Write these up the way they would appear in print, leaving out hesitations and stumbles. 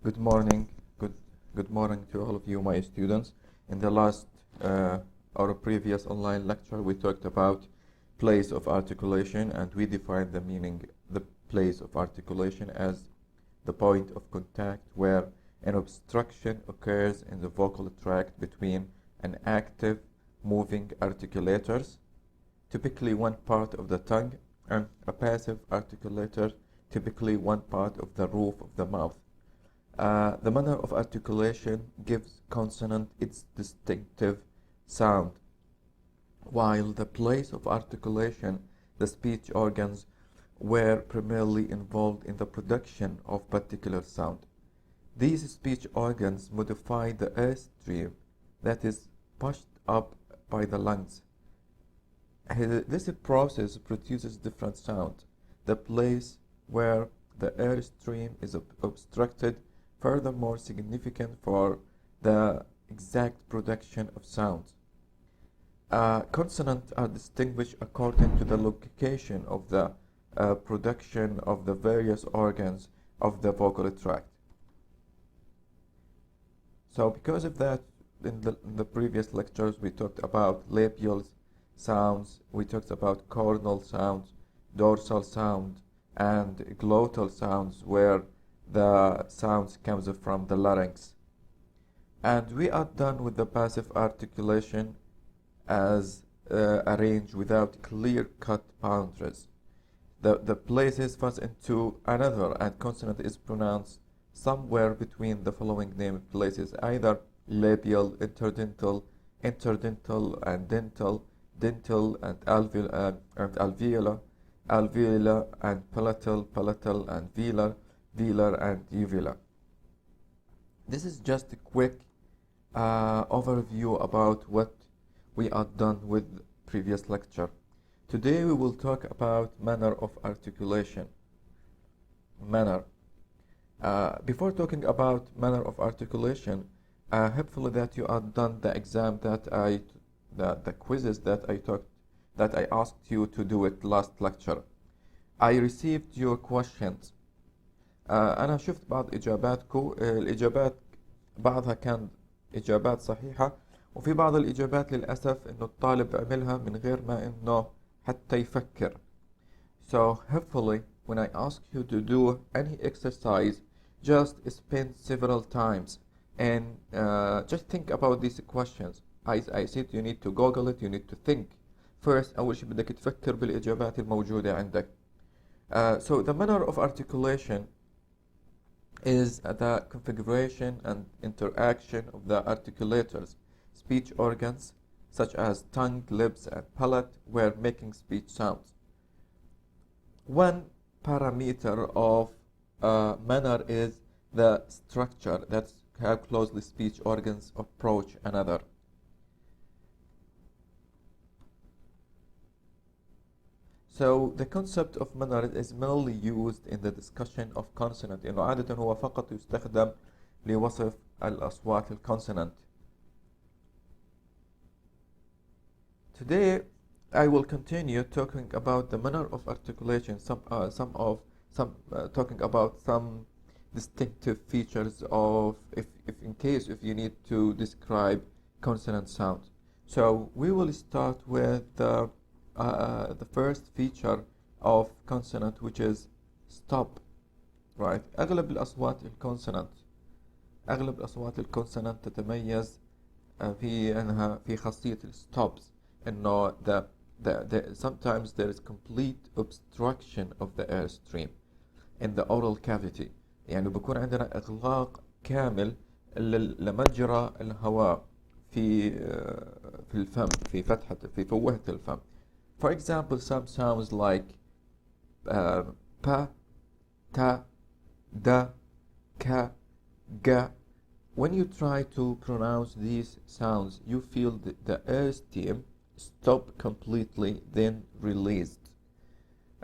Good morning. Good morning to all of you, my students. In the last or previous online lecture, we talked about place of articulation, and we defined the meaning. The place of articulation as the point of contact where an obstruction occurs in the vocal tract between an active moving articulators, typically one part of the tongue, and a passive articulator, typically one part of the roof of the mouth. The manner of articulation gives consonant its distinctive sound, while the place of articulation, the speech organs, were primarily involved in the production of particular sound. These speech organs modify the air stream that is pushed up by the lungs. This process produces different sounds. The place where the air stream is obstructed, furthermore significant for the exact production of sounds. Consonants are distinguished according to the location of the production of the various organs of the vocal tract. So because of that, in the previous lectures we talked about labial sounds, we talked about coronal sounds, dorsal sound, and glottal sounds, where the sounds comes from the larynx. And we are done with the passive articulation as arranged without clear-cut boundaries. The places pass into another, and consonant is pronounced somewhere between the following named places, either labial, interdental, interdental and dental, dental and alveolar, alveolar and palatal, palatal and velar, velar and uvula. This is just a quick overview about what we are done with previous lecture. Today we will talk about manner of articulation. Manner. Before talking about manner of articulation, hopefully that you are done the exam that the quizzes that I asked you to do it last lecture. I received your questions. أنا شفت بعض إجاباتكم. الإجابات بعضها كان إجابات صحيحة، وفي بعض الإجابات للأسف إنه الطالب عملها من غير ما إنه حتى يفكر. So hopefully when I ask you to do any exercise, just spend several times and just think about these questions. I said you need to Google it, you need to think. First أول شيء بدك تفكر بالإجابات الموجودة عندك. So the manner of articulation is the configuration and interaction of the articulators, speech organs such as tongue, lips, and palate, where making speech sounds. One parameter of manner is the structure, that's how closely speech organs approach another. So the concept of manner is mainly used in the discussion of consonant. إنه عادة هو فقط يستخدم لوصف الأصوات الكونسونانت. Today I will continue talking about the manner of articulation, talking about some distinctive features of if you need to describe consonant sounds. So we will start with the first feature of consonant, which is stop. Right. أغلب الأصوات الكونسونانت تتميز في أنها في خاصية الستوبس، إنه sometimes there is complete obstruction of the air stream in the oral cavity. يعني بكون عندنا إغلاق كامل لمجرى الهواء في الفم، في فوهة الفم. For example, some sounds like pa, ta, da, ka, ga. When you try to pronounce these sounds, you feel the air stream stop completely, then released.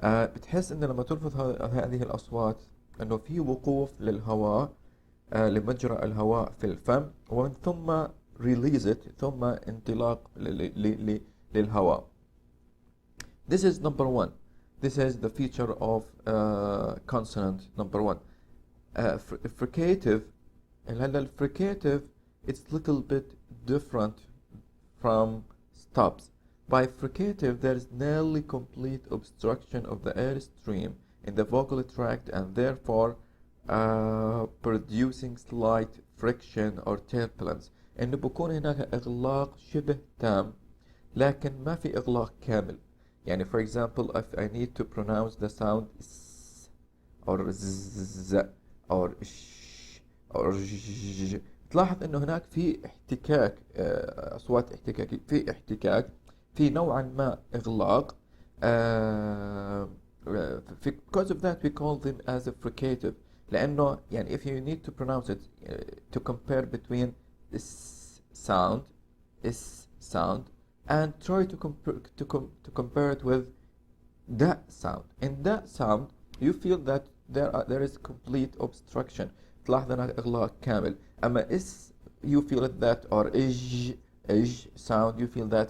بتحس إن لما تلفظ هذه الأصوات إنه في وقوف للهواء، لمجرى الهواء في الفم، ومن ثم release it، ثم انطلاق للهواء. This is number one. This is the feature of consonant number one. fricative. هلا الفريكاتيف it's little bit different from stops. By fricative, there is nearly complete obstruction of the air stream in the vocal tract and therefore producing slight friction or turbulence. إنه بكون هناك إغلاق شبه تام لكن ما في إغلاق كامل. يعني for example if I need to pronounce the sound s or z or sh or j تلاحظ إنه هناك في احتكاك أصوات احتكاكية في احتكاك في نوعا ما إغلاق because of that we call them as a fricative لأنه يعني if you need to pronounce it to compare between this sound and try to compare it with that sound. In that sound you feel that there is complete obstruction تلاحظ هناك إغلاق كامل. أما you feel it that or sound you feel that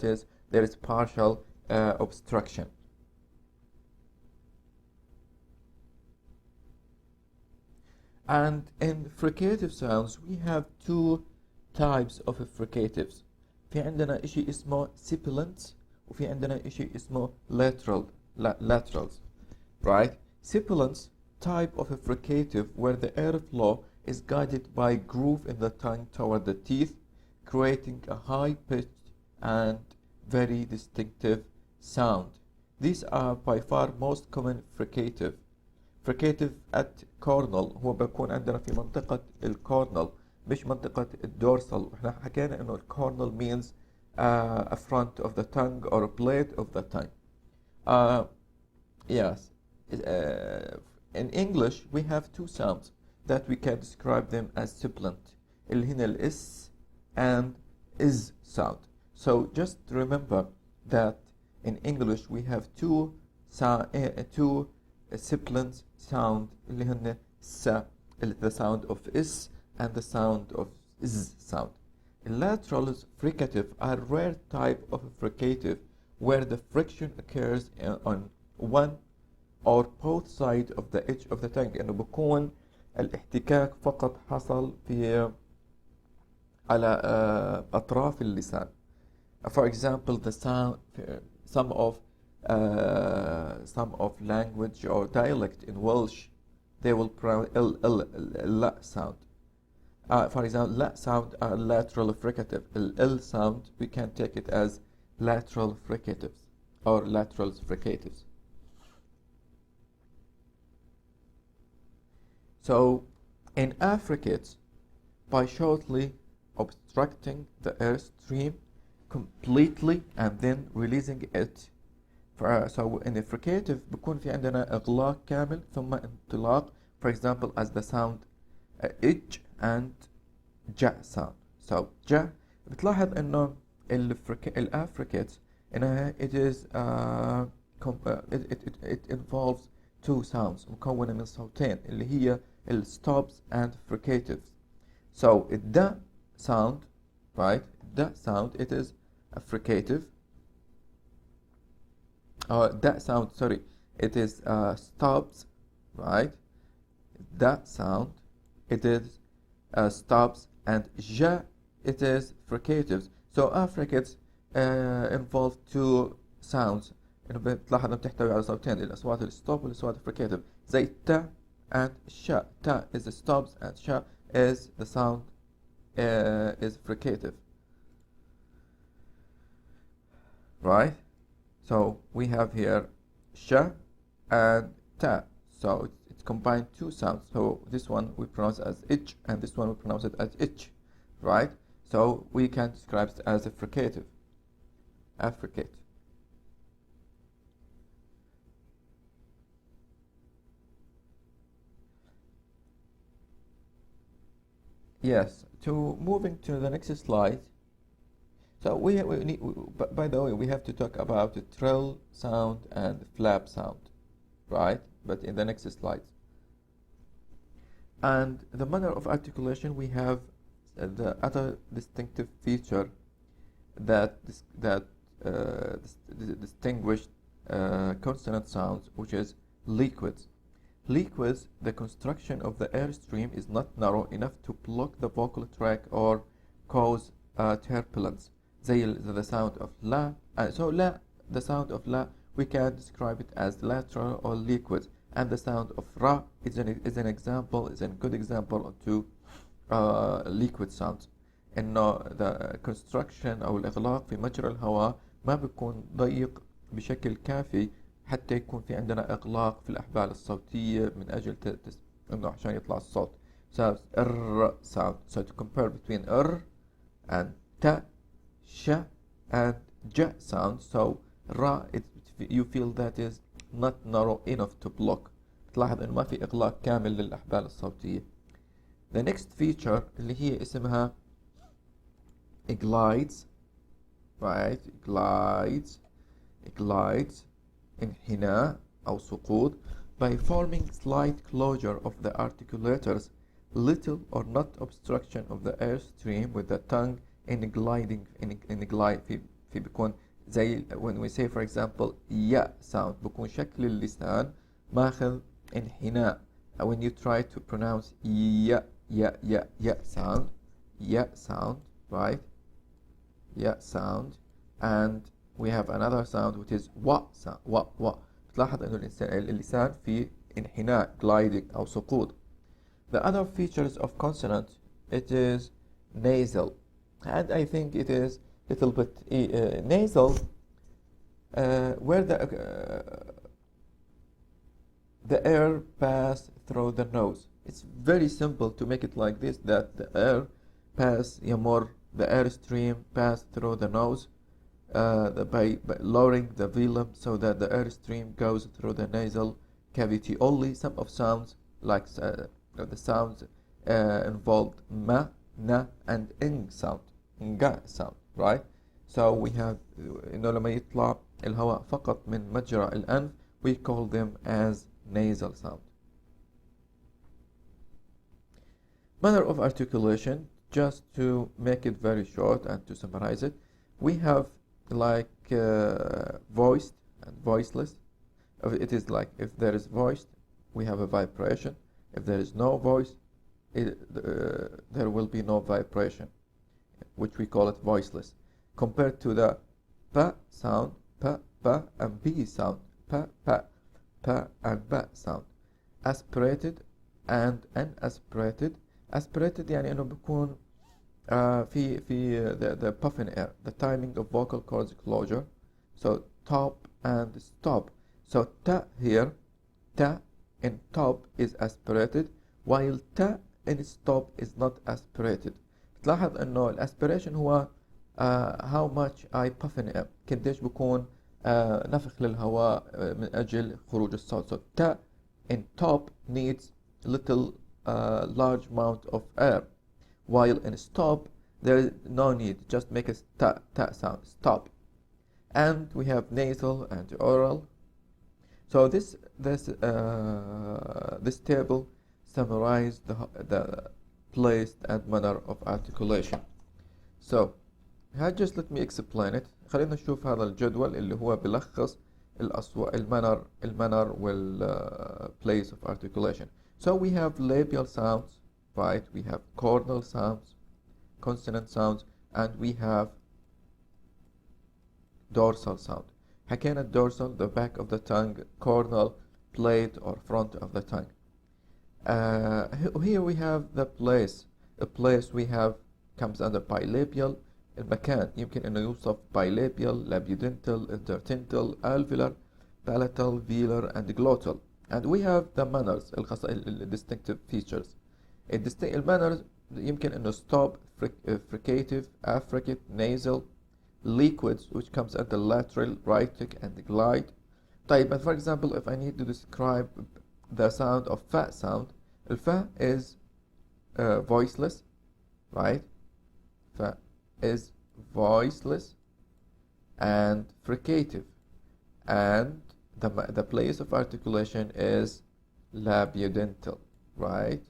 there is partial obstruction. And in fricative sounds we have two types of fricatives. في عندنا إشي اسمه sibilants وفي عندنا إشي اسمه laterals. Right? Sibilants type of a fricative where the airflow is guided by a groove in the tongue toward the teeth, creating a high-pitched and very distinctive sound. These are by far most common fricative. Fricative at cornal هو بيكون عندنا في منطقة الكورنل مش منطقة الدورسال. احنا حكينا انه الكورنل means a front of the tongue or a plate of the tongue. Yes. In English we have two sounds that we can describe them as sibilant. اللي هنا ال S and is sound. So just remember that in English we have two sibilant sound اللي هن the sound of S and the sound of Z sound. Laterals fricative are a rare type of fricative where the friction occurs on one or both sides of the edge of the tongue. إنه بكون الاحتكاك فقط حصل في على أطراف اللسان. For example, the sound some of language or dialect in Welsh they will pronounce l sound. For example, la sound are lateral fricative. L sound we can take it as lateral fricatives or lateral fricatives. So in affricates, by shortly obstructing the airstream completely and then releasing it. So in the fricative بكون في عندنا إغلاق كامل ثم انطلاق. For example, as the sound إج and ج sound. So ج بتلاحظ إنه الأفريكيتس إنها it involves two sounds مكونة من صوتين اللي هي stops and fricatives. So the sound, right? The sound it is a fricative. That sound, sorry, it is stops, right? That sound it is stops and j it is fricatives. So affricates involve two sounds. إنه بتلاحظ إنه بتحتوي على صوتين الأصوات الستوب والأصوات الفريكاتيف زي ت and ش. ت is the stops and sh is the sound is fricative. Right? So we have here sh and ta. So it's combined two sounds. So this one we pronounce as ich and this one we pronounce it as ich. Right? So we can describe it as a fricative. Affricate. Yes, to moving to the next slide. So we need, by the way, we have to talk about the trill sound and flap sound, right? But in the next slide. And the manner of articulation, we have the other distinctive feature that distinguished consonant sounds, which is liquids. Liquids, the construction of the airstream is not narrow enough to block the vocal tract or cause turbulence. The sound of la. So la, the sound of la, we can describe it as lateral or liquids. And the sound of ra is a good example of two liquid sounds. إنه the construction أو الإغلاق في مجرى الهواء ما بيكون ضيق بشكل كافي حتى يكون في عندنا إغلاق في الأحبال الصوتية من أجل إنه عشان يطلع الصوت. So r sound. So to compare between r and ta, sha and ja sound. So ra, you feel that is not narrow enough to block. تلاحظ إنه ما في إغلاق كامل للأحبال الصوتية. The next feature اللي هي اسمها glides, right? Glides انحناء أو سقوط by forming slight closure of the articulators, little or not obstruction of the airstream with the tongue in gliding in glide في بيكون زي when we say for example ya sound بيكون شكل اللسان ماخذ انحناء. When you try to pronounce ya sound, right? Ya sound, and we have another sound which is wa sound, wa. تلاحظ انه اللسان في انحناء gliding او سقوط. The other features of consonant, it is nasal, and I think it is little bit nasal where the air pass through the nose. It's very simple to make it like this, that the air pass the airstream pass through the nose by lowering the velum so that the airstream goes through the nasal cavity only. Some of sounds like the sounds involved ma, na and ing sound, nga sound, right? So we have إنه لما يطلع الهواء فقط من مجرى الأنف, we call them as nasal sound. Manner of articulation, just to make it very short and to summarize it, we have like voiced and voiceless. It is like if there is voiced, we have a vibration. If there is no voice, there will be no vibration, which we call it voiceless. Compared to the pa sound, pa and b sound, pa and ba sound. Aspirated and unaspirated. Aspirated يعني إنه بيكون في the puffing air, the timing of vocal cords closure. So top and stop. So ta here, ta in top is aspirated, while ta in stop is not aspirated. تلاحظ إنه الأسبريشن هو how much I puff in air, قديش بكون نفخ للهواء من أجل خروج الصوت. So ta in top needs little large amount of air, while in stop there is no need, just make a ta sound, stop. And we have nasal and oral. So this table summarizes the place and manner of articulation. So just let me explain it. خلينا نشوف هذا الجدول اللي هو بلخص المنر وال place of articulation. So we have labial sounds, right? We have cornal sounds, consonant sounds, and we have dorsal sound. حكينا dorsal, the back of the tongue, cornal, plate or front of the tongue. Here we have the place. A place we have comes under bilabial. المكان يمكن انه يوصف bilabial, labiodental, interdental, alveolar, palatal, velar, and glottal. And we have the manners, distinctive features. المanners يمكن انه stop, fricative, affricate, nasal, liquids, which comes under lateral, rhytic, and glide. طيب, but for example, if I need to describe the sound of fa sound, الفا is voiceless, right? Fa is voiceless and fricative, and the place of articulation is labiodental, right?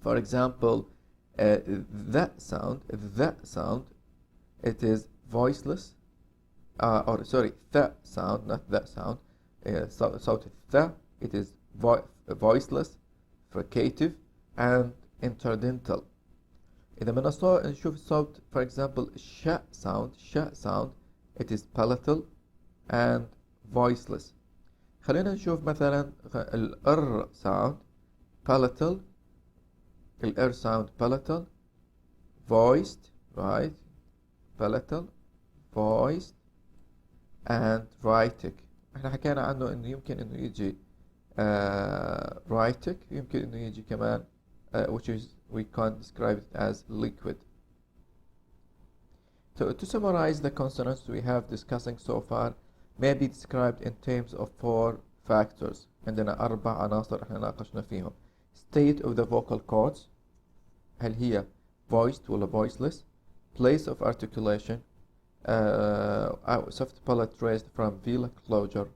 For example, that sound, it is voiceless, or sorry, the sound, not that sound. So the, it is voiceless, fricative and interdental. إذا بدنا نشوف الصوت for example sh sound it is palatal and voiceless. خلينا نشوف مثلا ال sound palatal, ال sound palatal, voiced, right, palatal, voiced and rhytic. احنا حكينا عنه انه يمكن انه يجي rhytic, يمكن انه يجي كمان which is we can't describe it as liquid. So to summarize the consonants we have discussing so far may be described in terms of 4 factors. عندنا 4 عناصر احنا ناقشنا فيهم. State of the vocal cords, هل هي voiced ولا voiceless, place of articulation, soft palate raised from velar closure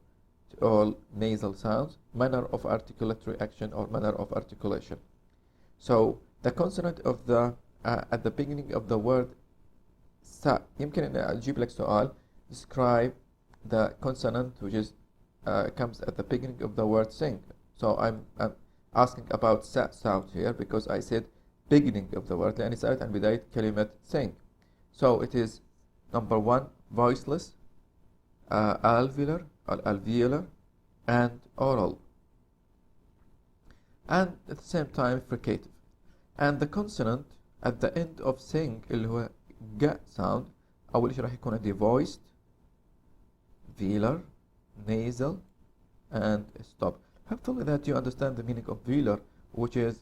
to all nasal sounds, manner of articulatory action or manner of articulation. So the consonant of the at the beginning of the word sa, يمكن أن أجيب لك سؤال describe the consonant which is comes at the beginning of the word sing. So I'm asking about sa sound here because I said beginning of the word لأني سألت عن بداية كلمة sing. So it is number 1 voiceless, alveolar or alveolar and oral, and at the same time fricative. And the consonant at the end of sing اللي هو ج sound أول شيء راح يكون عندي voiced, velar, nasal and stop. Hopefully that you understand the meaning of velar which is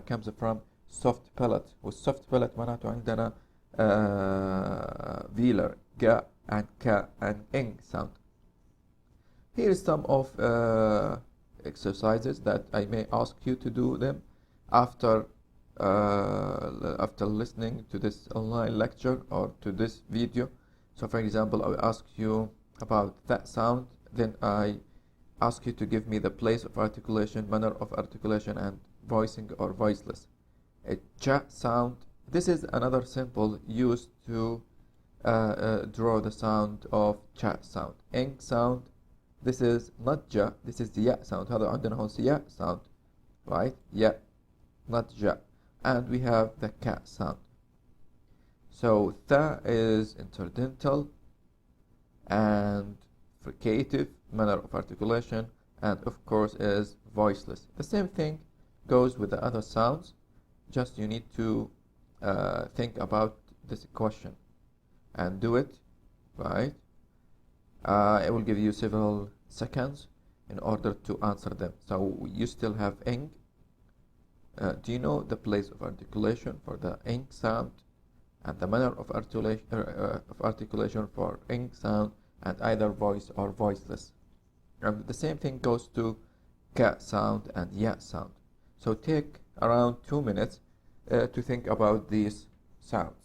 comes from soft palate. والsoft palate معناته عندنا velar ج and k and ing sound. Here is some of exercises that I may ask you to do them after listening to this online lecture or to this video. So for example I will ask you about that sound, then I ask you to give me the place of articulation, manner of articulation and voicing or voiceless. A ch sound, this is another symbol used to draw the sound of ch sound. Ing sound, this is not ja, this is the ya sound. هذا عندنا هون ya sound, right? Ya, not ja. And we have the ka sound. So tha is interdental and fricative, manner of articulation, and of course is voiceless. The same thing goes with the other sounds, just you need to think about this question and do it, right? I will give you several seconds in order to answer them. So you still have ing. Do you know the place of articulation for the ing sound and the manner of articulation for ing sound and either voice or voiceless? And the same thing goes to ka sound and ya sound. So take around 2 minutes to think about these sounds.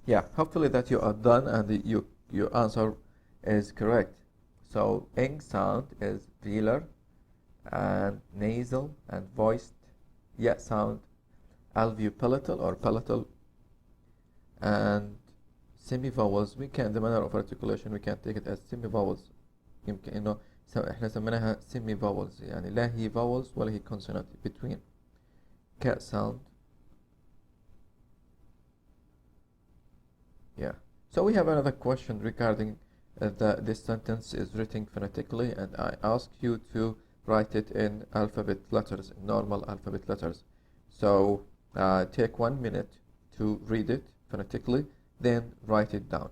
Yeah, hopefully that you are done and your answer is correct. So ing sound is velar and nasal and voiced. Ya sound alveopalatal or palatal, and semivowels we can, the manner of articulation we can take it as semivowels. يمكن انه احنا سميناها semivowels يعني لا هي vowels ولا هي consonant between. Ka sound. Yeah. So we have another question regarding this sentence is written phonetically, and I ask you to write it in alphabet letters, normal alphabet letters. So take 1 minute to read it phonetically, then write it down.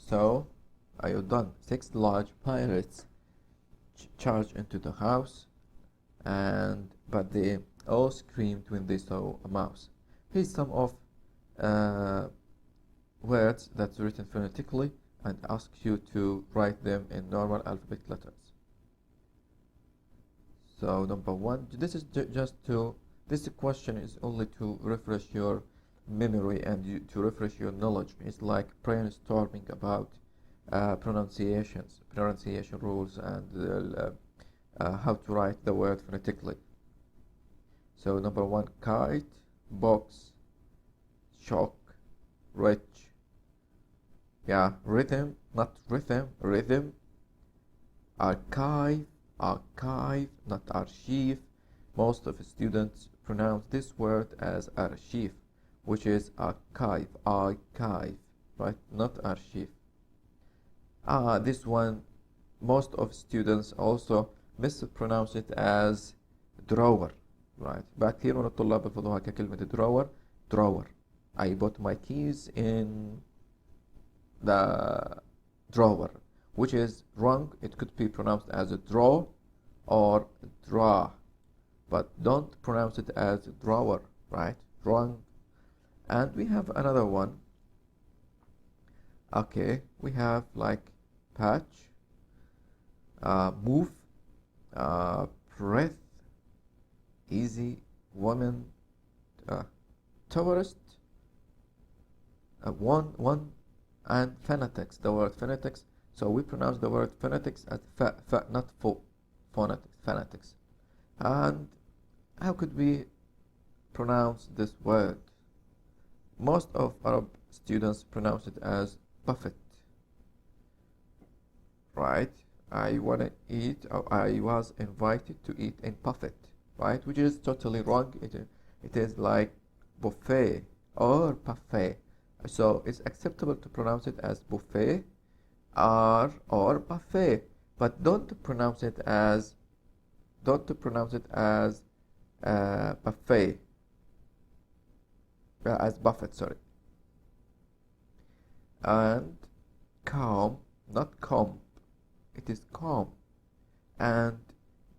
So are you done? 6 large pirates charged into the house, but they all screamed when they saw a mouse. Here's some of words that's written phonetically and ask you to write them in normal alphabet letters. So number one, this is this question is only to refresh your memory and to refresh your knowledge. It's like brainstorming about pronunciation rules, and how to write the word phonetically. So number one, kite, box, shock, rich. Yeah, rhythm, not rhythm, rhythm. Archive, not archive. Most of the students pronounce this word as archive, which is archive, right? Not archive. This one, most of students also mispronounce it as drawer, right? كثير من الطلاب بيلفظوها ككلمة drawer. I put my keys in the drawer, which is wrong. It could be pronounced as a draw or draw, but don't pronounce it as drawer, right? Wrong. And we have another one. Okay, we have like patch, move, breath, easy, woman, tourist, one, and phonetics, the word phonetics. So we pronounce the word phonetics as not phonetics, phonetics. And how could we pronounce this word? Most of Arab students pronounce it as buffet, right? I want to eat, or I was invited to eat in buffet, right? Which is totally wrong. It is like buffet or buffet. So it's acceptable to pronounce it as buffet or buffet, but don't pronounce it as buffet, as buffet, sorry. And calm, not comb, it is calm. And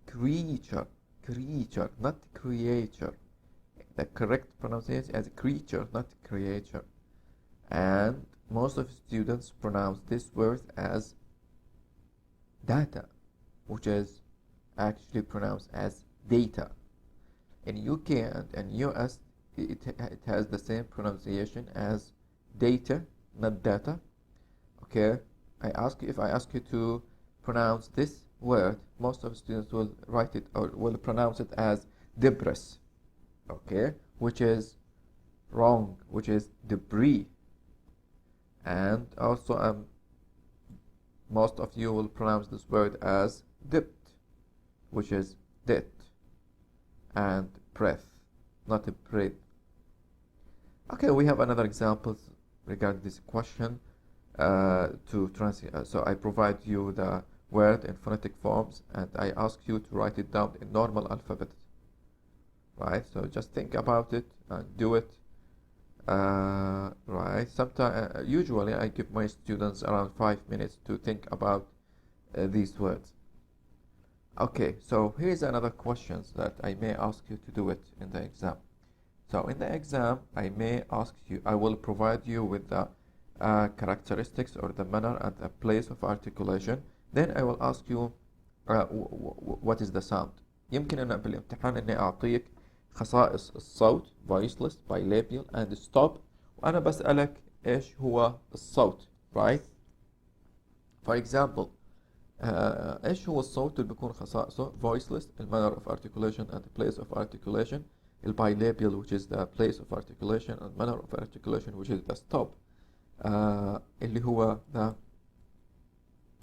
creature, not creature. The correct pronunciation is creature, not creature. And most of students pronounce this word as data, which is actually pronounced as data. In UK and in US, it has the same pronunciation as data, not data. Okay, if I ask you to pronounce this word, most of students will write it or will pronounce it as debris. Okay, which is wrong, which is debris. And also most of you will pronounce this word as dipped, which is debt, and breath, not a bread. Okay, we have another example regarding this question. So I provide you the word in phonetic forms, and I ask you to write it down in normal alphabet, right? So just think about it and do it. Right. Sometimes, usually, I give my students around 5 minutes to think about these words. Okay, so here's another question that I may ask you to do it in the exam. So in the exam, I will provide you with the characteristics or the manner and the place of articulation. Then I will ask you what is the sound. يمكن أن بالامتحان إني أعطيك خصائص الصوت voiceless, bilabial and stop, وأنا بسألك إيش هو الصوت, right? For example, إيش هو الصوت اللي بيكون خصائصه voiceless, the manner of articulation and the place of articulation, bilabial, which is the place of articulation, and manner of articulation, which is the stop, اللي هو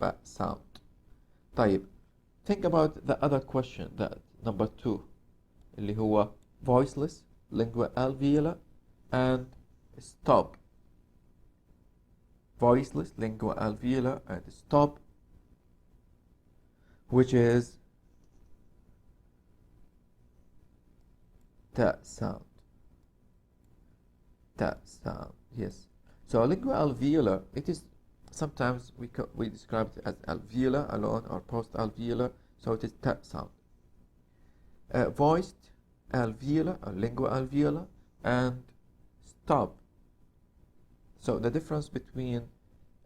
the sound. طيب, think about the other question, that number 2, اللي هو voiceless, lingua alveolar, and stop. Voiceless, lingua alveolar, and stop, which is the sound. Yes. So lingua alveolar, it is sometimes we describe it as alveolar alone or post-alveolar, so it is t sound. Voiced alveolar or lingualveolar and stop. So the difference between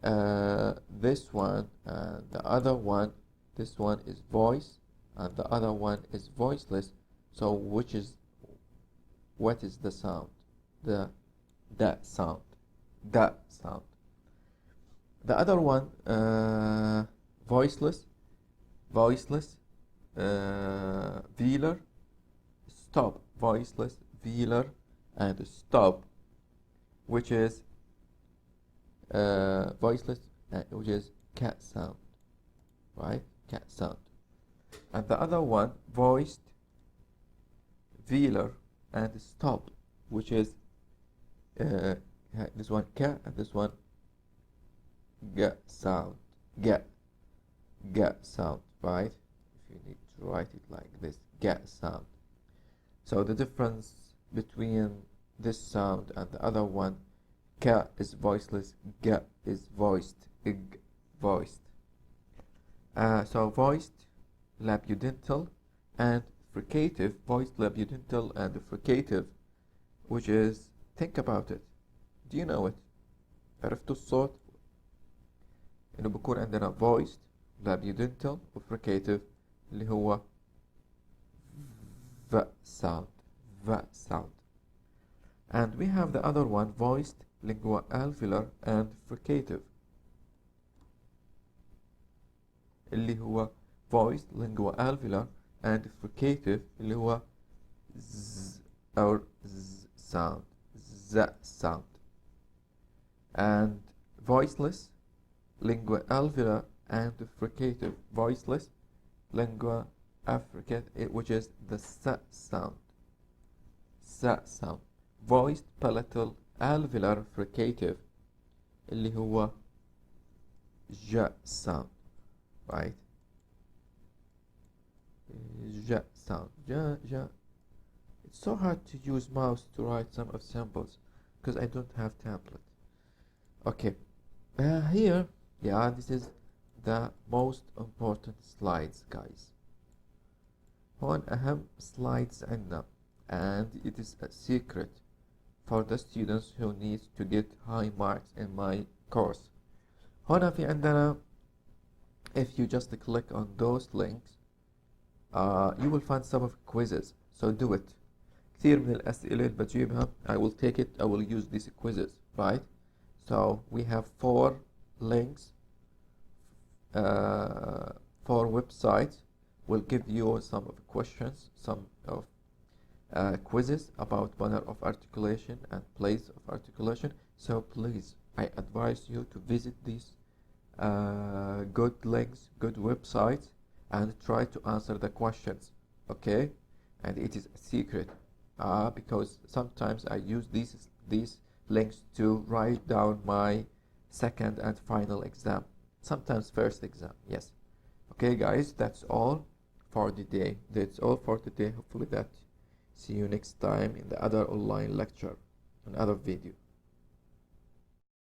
this one and the other one, this one is voice and the other one is voiceless. So what is the sound? That sound. The other one, voiceless, velar, stop, voiceless, velar, and stop, which is voiceless, which is cat sound, right? Cat sound. And the other one, voiced, velar, and stop, which is this one ka and this one ga sound. Ga sound, right? If you need to write it like this, ga sound. So the difference between this sound and the other one, ka is voiceless, ga is voiced, ig voiced. So voiced, labioduntal, and fricative, voiced, labioduntal, and fricative, which is, think about it. Do you know it? عرفتوا الصوت؟ إنه بكون عندنا voiced, labioduntal, و fricative اللي هو v sound. And we have the other one, voiced, lingualveolar, and fricative اللي هو voiced, lingualveolar, and fricative اللي هو z or z sound, z sound. And voiceless, lingualveolar, and fricative, voiceless, lingua affricative, which is the s sound, voiced, palatal, alveolar, fricative اللي هو j sound, right? J sound, j. It's so hard to use mouse to write some of samples because I don't have tablet. Okay, here, yeah, this is the most important slides, guys. هون أهم slides عندنا, and it is a secret for the students who need to get high marks in my course. هون في عندنا, if you just click on those links, you will find some of quizzes, so do it. كثير من الأسئلة اللي بجيبها, I will take it, I will use these quizzes, right? So we have 4 links, 4 websites will give you some of questions, some of quizzes about manner of articulation and place of articulation. So please, I advise you to visit these good links, good websites, and try to answer the questions, okay? And it is a secret, because sometimes I use these links to write down my second and final exam, sometimes first exam, yes. Okay guys, that's all for the day. Hopefully that see you next time in the other online lecture, another video.